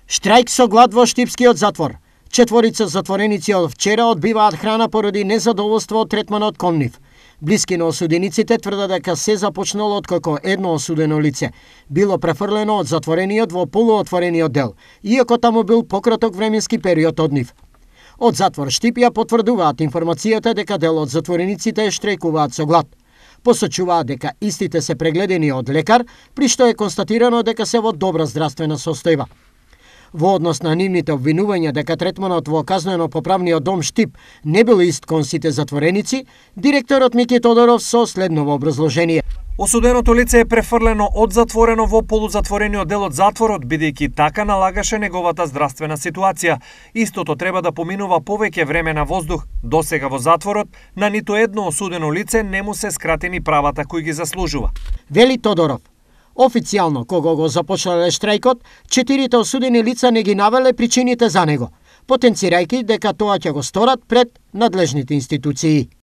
Штрајк со глад во Штипскиот затвор. Четворица затвореници од вчера одбиваат храна поради незадоволство од третманот кон нив. Блиски на осудениците тврдат дека се започнало откако едно осудено лице било префрлено од затворениот во полуотворениот дел, иако таму бил пократок временски период од нив. Од затвор Штип ја потврдуваат информацијата дека дел од затворениците штрајкуваат со глад. Посочуваат дека истите се прегледени од лекар, при што е констатирано дека се во добра здравствена состојба. Во однос на нивните обвинувања дека третманот во казнено-поправниот дом Штип не бил ист кон сите затвореници, директорот Мики Тодоров со следново образложение. Осуденото лице е префрлено од затворено во полузатворениот дел од затворот, бидејќи така налагаше неговата здравствена ситуација. Истото треба да поминува повеќе време на воздух. Досега во затворот на ниту едно осудено лице не му се скратени правата кои ги заслужува. Вели Тодоров. Официјално, кога го започнале штрајкот, 4 осудени лица не ги навеле причините за него, потенцирајќи дека тоа ќе го сторат пред надлежните институции.